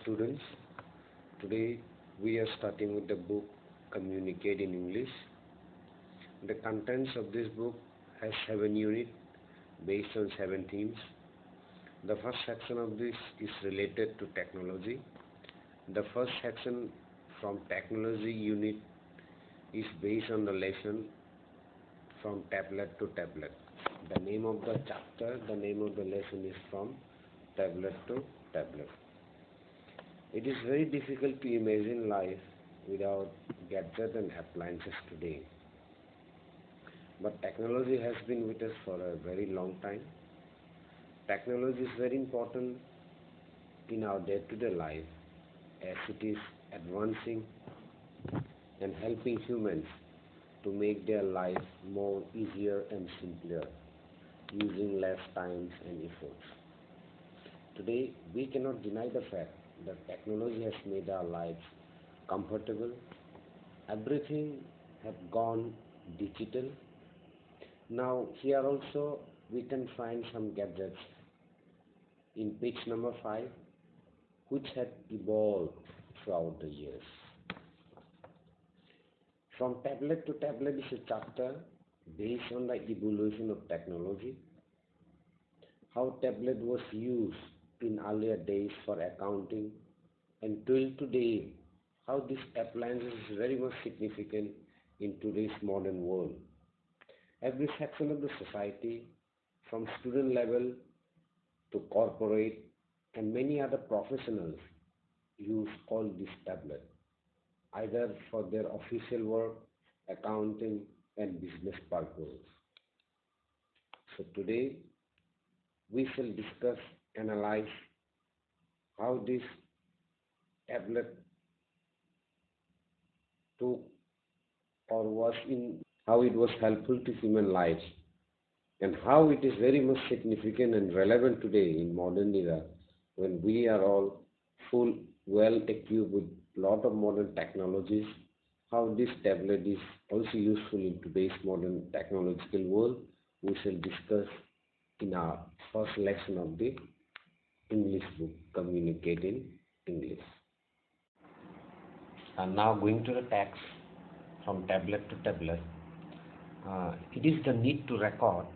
students. Today we are starting with the book Communicate in English. The contents of this book has 7 units based on 7 themes. The first section of this is related to technology. The first section from technology unit is based on the lesson from tablet to tablet. The name of the chapter, the name of the lesson is from tablet to tablet. It is very difficult to imagine life without gadgets and appliances today. But technology has been with us for a very long time. Technology is very important in our day-to-day life as it is advancing and helping humans to make their life more easier and simpler using less time and efforts. Today, we cannot deny the fact that technology has made our lives comfortable. Everything has gone digital. Now, here also we can find some gadgets in page number 5 which had evolved throughout the years. From tablet to tablet is a chapter based on the evolution of technology, how tablet was used in earlier days for accounting, and till today how this appliance is very much significant in today's modern world. Every section of the society, from student level to corporate and many other professionals, use all this tablet either for their official work, accounting and business purposes. So today we shall discuss, analyze how this tablet took or was in how it was helpful to human lives and how it is very much significant and relevant today in modern era when we are all well equipped with lot of modern technologies, how this tablet is also useful in today's modern technological world. We shall discuss in our first lesson of the English book, Communicate in English. And now going to the text from tablet to tablet. It is the need to record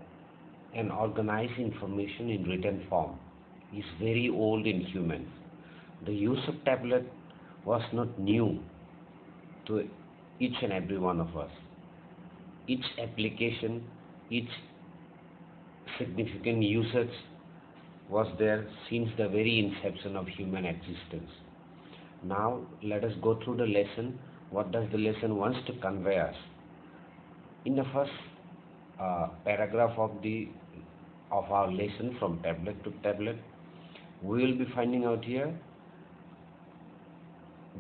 and organize information in written form is very old in humans. The use of tablet was not new to each and every one of us. Each application, each significant usage was there since the very inception of human existence. Now let us go through the lesson. What does the lesson wants to convey us? In the first paragraph of our lesson from tablet to tablet, we will be finding out here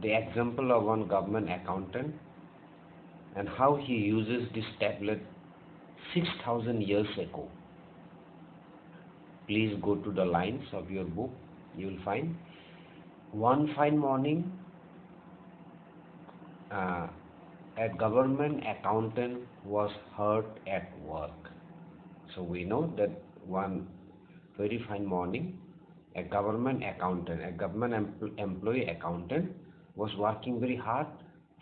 the example of one government accountant and how he uses this tablet 6,000 years ago. Please go to the lines of your book. You will find one fine morning a government accountant was hard at work. So we know that one very fine morning a government employee accountant was working very hard.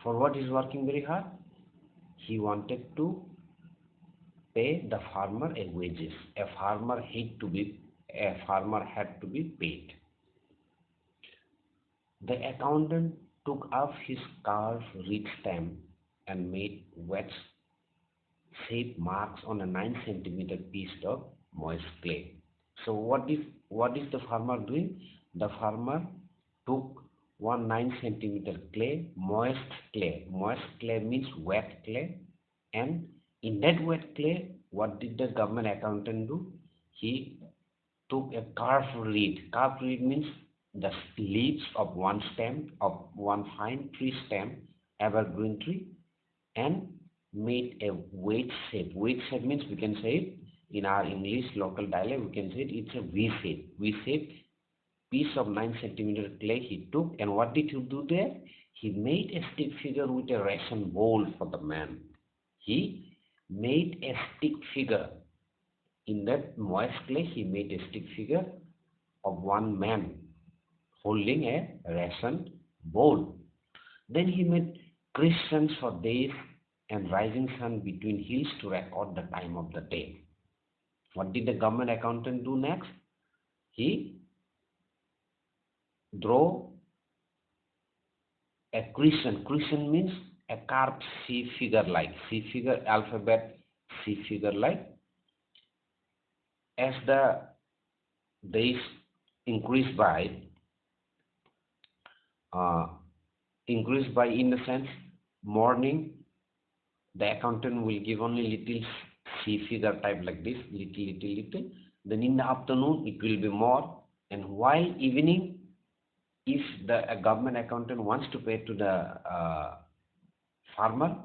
For what is working very hard? He wanted to pay the farmer a wages. A farmer had to be paid. The accountant took off his carved reed stem and made wedge shape marks on a 9 centimeter piece of moist clay. So what is the farmer doing? The farmer took 9 centimeter clay, moist clay. Moist clay means wet clay, and in that wet clay, what did the government accountant do? He took a carved reed. Carved reed means the leaves of one stem, of one fine tree stem, evergreen tree, and made a wedge shape. Wedge shape means, we can say it in our English local dialect, we can say it's a V shape. V shape piece of 9 centimeter clay he took, and what did he do there? He made a stick figure with a ration bowl for the man. He made a stick figure. In that moist clay, he made a stick figure of one man holding a ration bowl. Then he made crescents for days and rising sun between hills to record the time of the day. What did the government accountant do next? He drew a crescent. Crescent means a carved C figure like C figure alphabet C figure like. As the days increase by uh, in the sense morning, the accountant will give only little C figure type like this, little. Then in the afternoon it will be more, and while evening, if the government accountant wants to pay to the farmer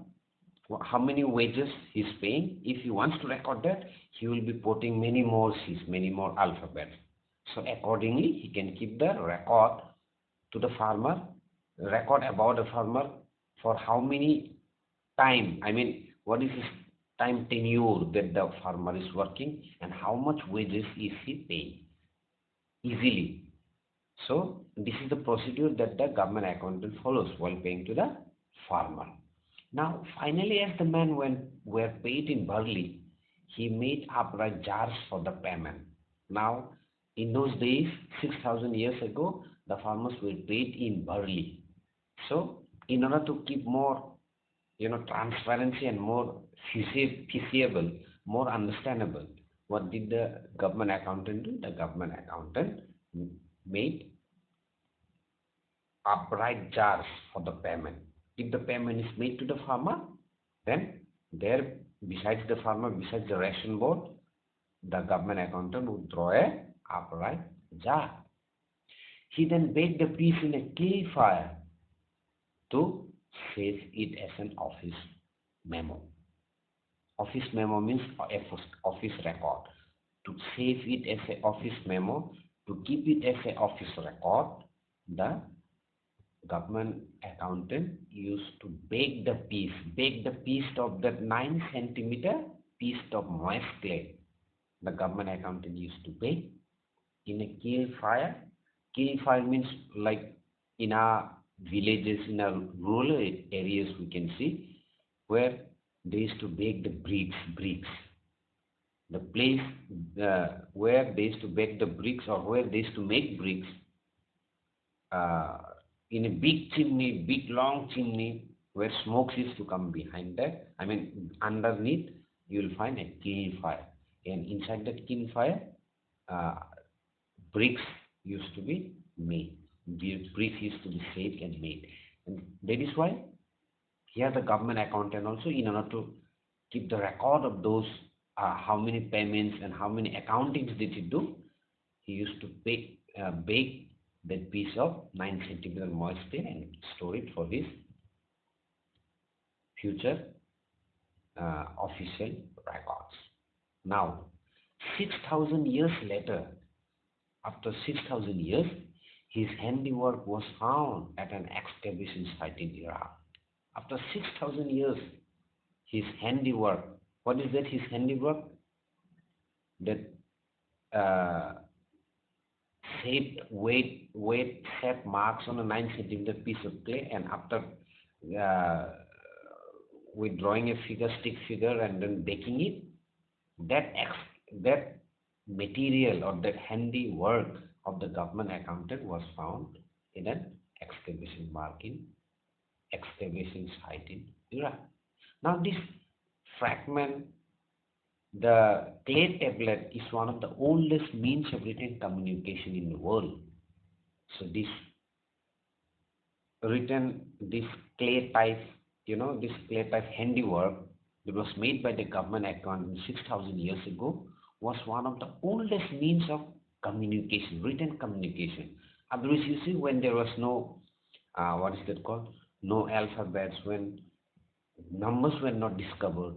how many wages he's paying, if he wants to record that, he will be putting many more C's, many more alphabets. So accordingly, he can keep the record to the farmer, record about the farmer for how many time, I mean, what is his time tenure that the farmer is working and how much wages is he paying easily. So this is the procedure that the government accountant follows while paying to the farmer. Now, finally, as the men were paid in barley, he made upright jars for the payment. Now, in those days, 6,000 years ago, the farmers were paid in barley. So, in order to keep more, transparency and more feasible, more understandable, what did the government accountant do? The government accountant made upright jars for the payment. If the payment is made to the farmer, then there, besides the farmer, besides the ration board, the government accountant would draw a upright jar. He then baked the piece in a clay fire to save it as an office memo. Office memo means office record. To save it as an office memo, to keep it as an office record, the government accountant used to bake the piece of that 9 centimeter piece of moist clay. The government accountant used to bake in a kiln fire. Kiln fire means like in our villages, in our rural areas, we can see where they used to bake the bricks. The place where they used to bake the bricks or where they used to make bricks. In a big chimney, big long chimney, where smokes used to come behind that. I mean, underneath, you will find a kiln fire. And inside that kiln fire, bricks used to be made. Bricks used to be shaped and made. And that is why here the government accountant also, in order to keep the record of those, how many payments and how many accountings did he do, he used to bake that piece of 9 centimeter moist clay and store it for his future official records. Now, 6,000 years later, after 6,000 years, his handiwork was found at an excavation site in Iraq. After 6,000 years, his handiwork, what is that, his handiwork? That weight shape marks on a 9 centimeter piece of clay, and after with drawing a stick figure and then baking it, that material or that handiwork of the government accountant was found in an excavation site in Iraq. Now this fragment, the clay tablet, is one of the oldest means of written communication in the world. So this clay type, this clay type handiwork that was made by the government accountant 6,000 years ago was one of the oldest means of communication, written communication. Otherwise, you see, when there was no, what is that called? No alphabets, when numbers were not discovered,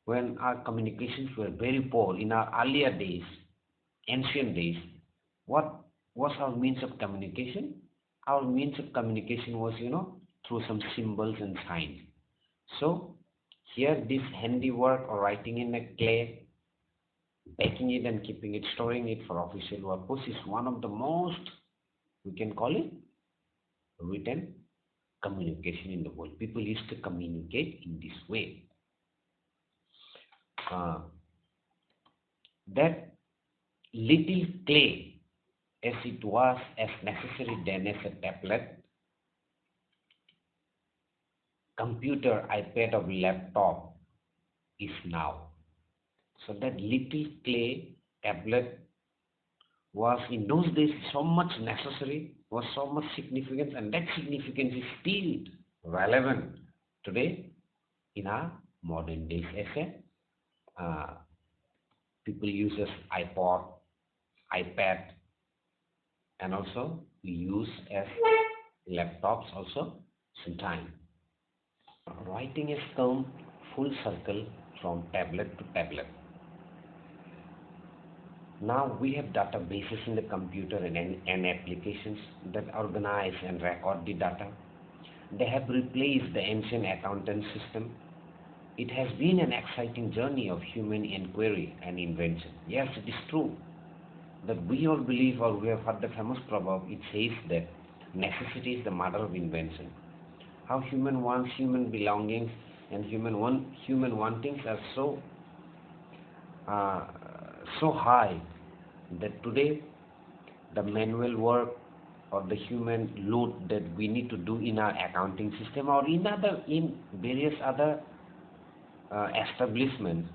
when our communications were very poor in our earlier days, ancient days, what was our means of communication? Our means of communication was, through some symbols and signs. So here this handiwork or writing in a clay, baking it and keeping it, storing it for official purpose is one of the most We can call it written communication in the world. People used to communicate in this way. That little clay, as it was as necessary then as a tablet, computer, iPad, or laptop is now. So that little clay tablet was in those days so much necessary, was so much significant, and that significance is still relevant today in our modern days as people uses iPod, iPad, and also we use as laptops also sometime. Writing is come full circle from tablet to tablet. Now we have databases in the computer and applications that organize and record the data. They have replaced the ancient accountant system. It has been an exciting journey of human inquiry and invention. Yes, it is true that we all believe, or we have heard the famous proverb. It says that necessity is the mother of invention. How human wants human belongings and human wantings are so high that today the manual work or the human load that we need to do in our accounting system or in various other establishments,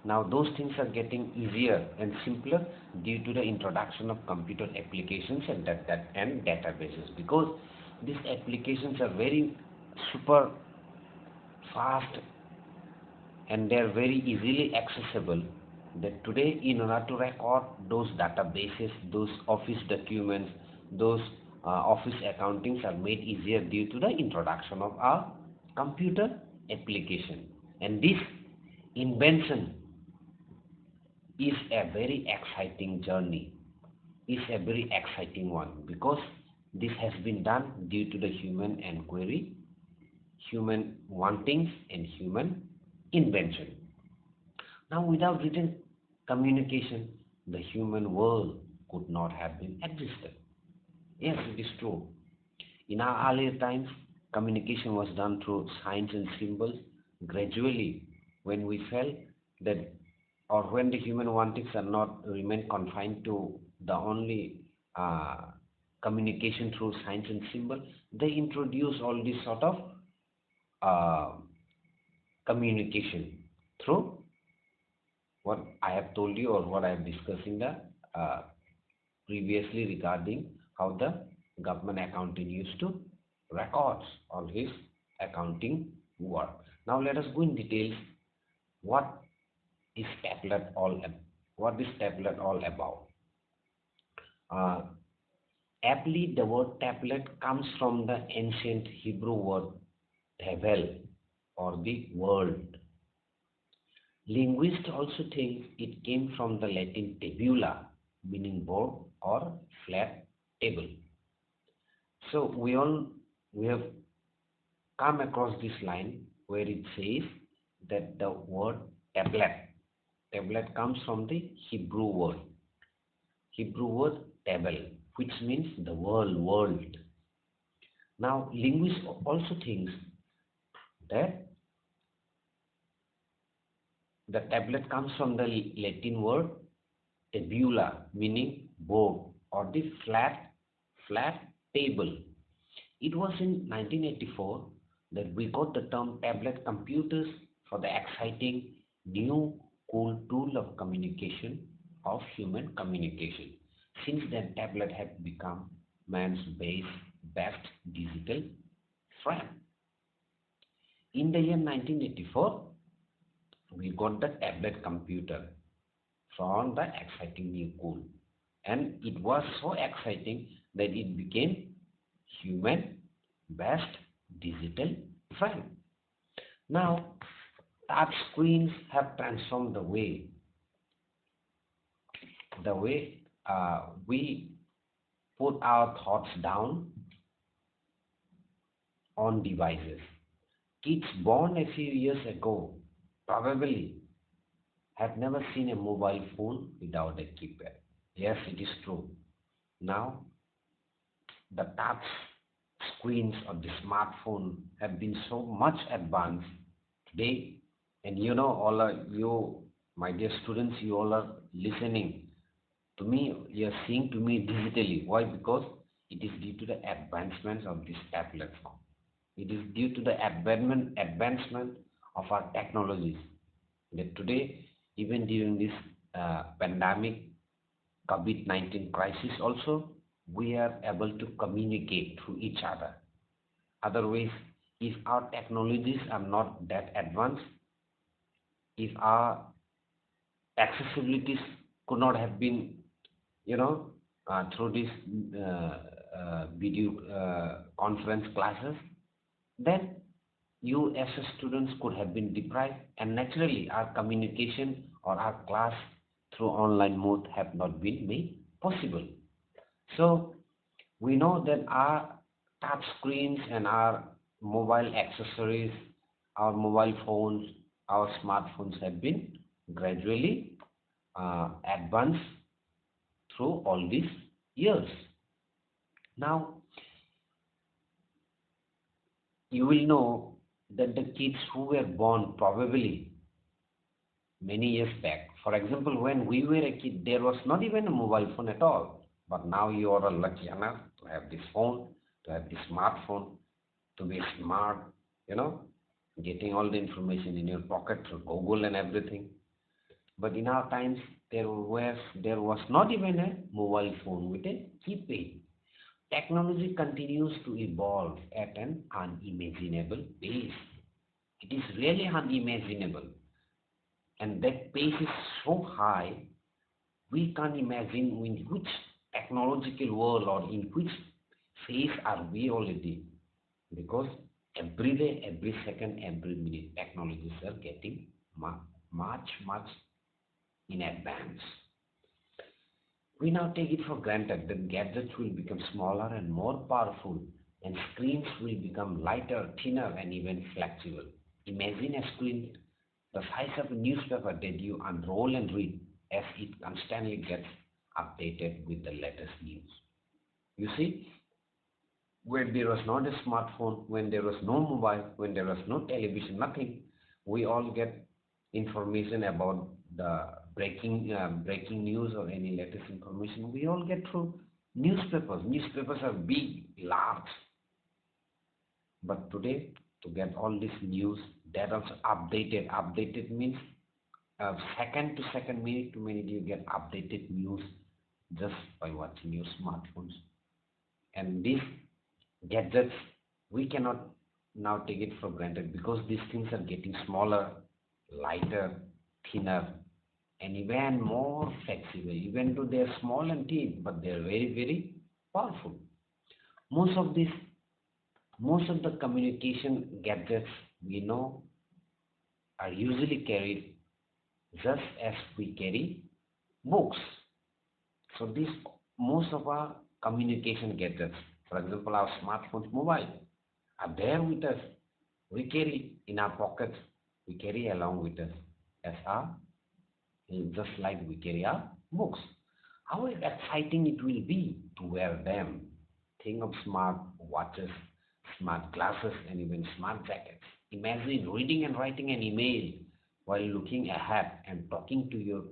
now those things are getting easier and simpler due to the introduction of computer applications and databases, because these applications are very super fast and they are very easily accessible, that today in order to record those databases, those office documents, those office accountings are made easier due to the introduction of our computer application. And this invention is a very exciting journey, is a very exciting one, because this has been done due to the human inquiry, human wantings, and human invention. Now, without written communication, the human world could not have been existed. Yes, it is true. In our earlier times, communication was done through signs and symbols. Gradually, when we felt that, or when the human wantings are not remain confined to the only communication through signs and symbols, they introduce all this sort of uh, communication through what I have told you or what I have discussed in the previously regarding how the government accounting used to records all his accounting work. Now let us go in details. What is tablet all? What is tablet all about? Uh, Aptly, the word tablet comes from the ancient Hebrew word tevel, or the world. Linguists also think it came from the Latin tabula, meaning board or flat table. So we have come across this line where it says that the word tablet comes from the Hebrew word tabel, which means the world. Now linguists also thinks that the tablet comes from the Latin word tabula, meaning board or the flat table. It was in 1984 that we got the term tablet computers for the exciting new cool tool of communication, of human communication. Since then, tablet have become man's best digital friend. In the year 1984, we got the tablet computer from the exciting new cool, and it was so exciting that it became human best digital friend. Now, touch screens have transformed the way we put our thoughts down on devices. Kids born a few years ago probably have never seen a mobile phone without a keypad. Yes, it is true. Now, the touch screens of the smartphone have been so much advanced today. And you know, all you, my dear students, you all are listening to me, you are seeing to me digitally. Why? Because it is due to the advancements of this tablet form. It is due to the advancement of our technologies that today, even during this pandemic COVID-19 crisis also, we are able to communicate through each other. Otherwise, if our technologies are not that advanced, if our accessibilities could not have been, you know, through these video conference classes, then you as a students could have been deprived, and naturally our communication or our class through online mode have not been made possible. So we know that our touch screens and our mobile accessories, our mobile phones, our smartphones have been gradually advanced through all these years. Now, you will know that the kids who were born probably many years back, for example, when we were a kid, there was not even a mobile phone at all. But now you are lucky enough to have this phone, to have this smartphone, to be smart, you know, getting all the information in your pocket through Google and everything. But in our times, there was not even a mobile phone with a keypad. Technology continues to evolve at an unimaginable pace. It is really unimaginable, and that pace is so high we can't imagine in which technological world or in which phase are we already, because every day, every second, every minute, technologies are getting much in advance. We now take it for granted that gadgets will become smaller and more powerful, and screens will become lighter, thinner, and even flexible. Imagine a screen the size of a newspaper that you unroll and read as it constantly gets updated with the latest news. You see, when there was not a smartphone, when there was no mobile, when there was no television, nothing, we all get information about the breaking news or any latest information. We all get through newspapers. Newspapers are big, large, but today to get all this news, that also updated. Updated means second to second, minute to minute, you get updated news just by watching your smartphones. And these gadgets, we cannot now take it for granted because these things are getting smaller, lighter, thinner, and even more flexible. Even though they are small and thin, but they are very powerful. Most of this, most of the communication gadgets we know are usually carried just as we carry books. So this, most of our communication gadgets, for example, our smartphones, mobile, are there with us. We carry in our pockets. We carry along with us as our, just like we carry our books. How exciting it will be to wear them. Think of smart watches, smart glasses, and even smart jackets. Imagine reading and writing an email while looking ahead and talking to your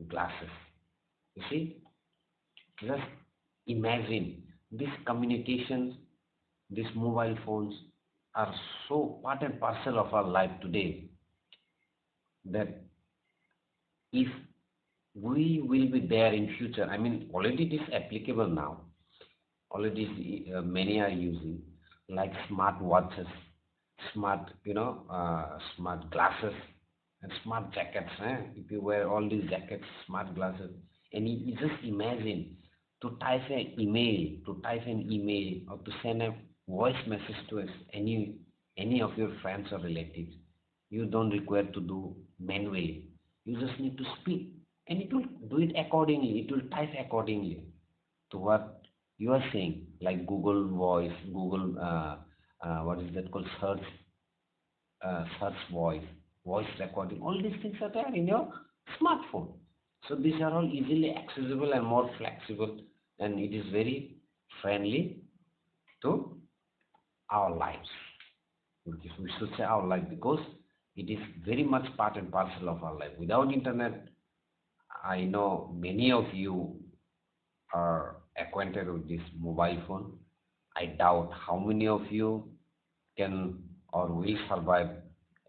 glasses. You see, just imagine these communications, these mobile phones are so part and parcel of our life today that if we will be there in future, I mean, already it is applicable now. Already many are using like smart watches, smart, smart glasses, and smart jackets. If you wear all these jackets, smart glasses, and you just imagine to type an email, or to send a voice message to any of your friends or relatives. You don't require to do manually. You just need to speak, and it will do it accordingly. It will type accordingly to what you are saying, like Google Voice, Google, what is that called, search voice, voice recording. All these things are there in your smartphone. So these are all easily accessible and more flexible, and it is very friendly to our lives. We should say our life because it is very much part and parcel of our life. Without internet, I know many of you are acquainted with this mobile phone. I doubt how many of you can or will survive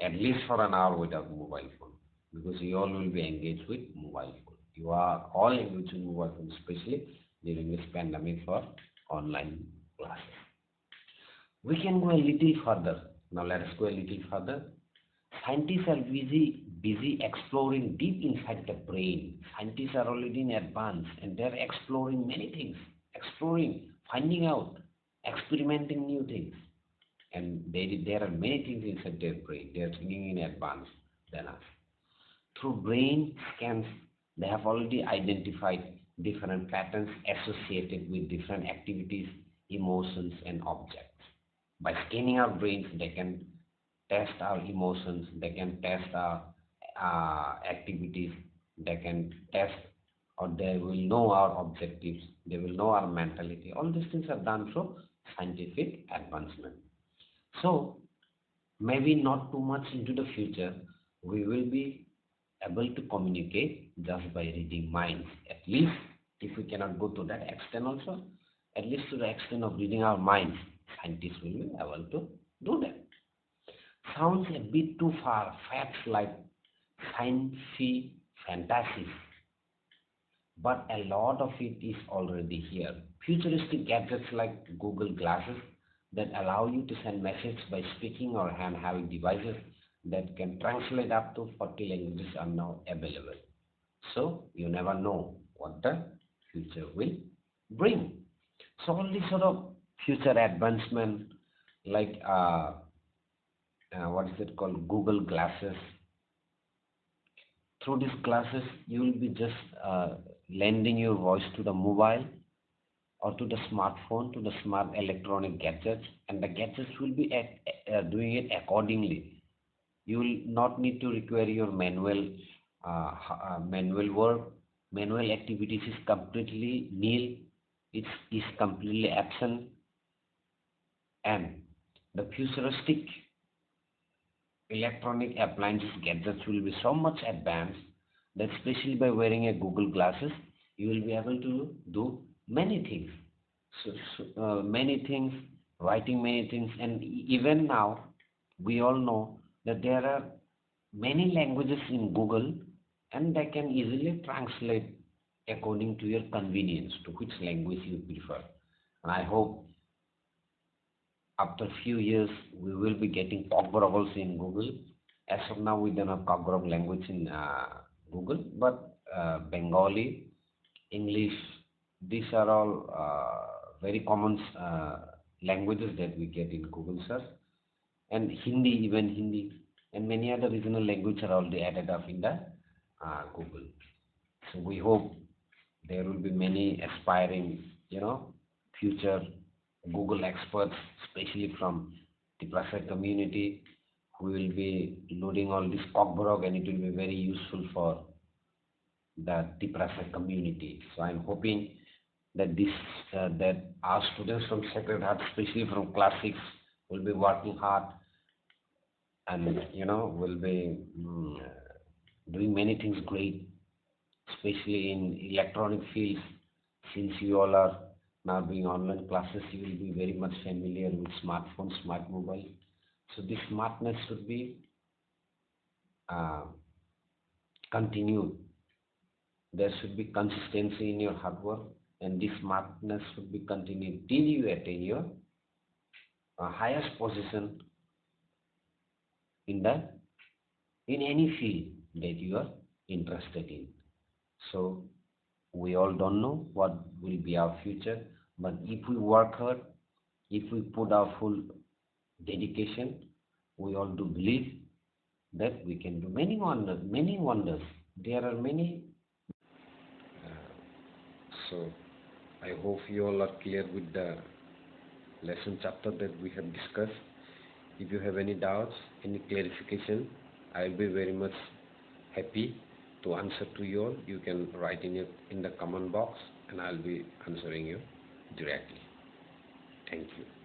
at least for an hour without mobile phone because you all will be engaged with mobile phone. You are all engaged with mobile phone, especially during this pandemic for online classes. We can go a little further. Now let us go a little further. Scientists are busy exploring deep inside the brain. Scientists are already in advance and they're exploring many things, exploring, finding out, experimenting new things. And there are many things inside their brain. They are thinking in advance than us. Through brain scans, they have already identified different patterns associated with different activities, emotions, and objects. By scanning our brains, they can test our emotions, they can test our activities, they can test or they will know our objectives, they will know our mentality. All these things are done through scientific advancement. So, maybe not too much into the future, we will be able to communicate just by reading minds. At least, if we cannot go to that extent also, at least to the extent of reading our minds, scientists will be able to do that. Sounds a bit too far, facts like sci-fi fantasies, but a lot of it is already here. Futuristic gadgets like Google Glasses that allow you to send messages by speaking or handheld devices that can translate up to 40 languages are now available. So you never know what the future will bring. So all these sort of future advancement like what is it called Google Glasses. Through these glasses, you will be just lending your voice to the mobile or to the smartphone, to the smart electronic gadgets, and the gadgets will be doing it accordingly. You will not need to require your manual work. Manual activities is completely nil. It is completely absent, and the futuristic electronic appliances gadgets will be so much advanced that especially by wearing a Google glasses, you will be able to do many things. Many things, writing many things, and even now we all know that there are many languages in Google, and they can easily translate according to your convenience to which language you prefer. And I hope after few years we will be getting Cockburg also in Google. As of now, we don't have Cockburg language in Google, but Bengali, English, these are all very common languages that we get in Google search. And Hindi, even Hindi, and many other regional languages are already added up in the Google. So we hope there will be many aspiring, future Google experts, especially from the Prasad community, who will be loading all this Cockburg, and it will be very useful for the Tiprasa community. So I'm hoping that that our students from Sacred Heart, especially from class 6, will be working hard and will be doing many things great, especially in electronic fields. Since you all are now doing online classes, you will be very much familiar with smartphones, smart mobile. So this smartness should be uh, continued. There should be consistency in your hard work, and this smartness should be continued till you attain your highest position in any field that you are interested in. So we all don't know what will be our future, but if we work hard, if we put our full dedication, we all do believe that we can do many wonders, many wonders. There are many. So I hope you all are clear with the lesson chapter that we have discussed. If you have any doubts, any clarification, I will be very much happy to answer to you all. You can write in the comment box, and I'll be answering you directly. Thank you.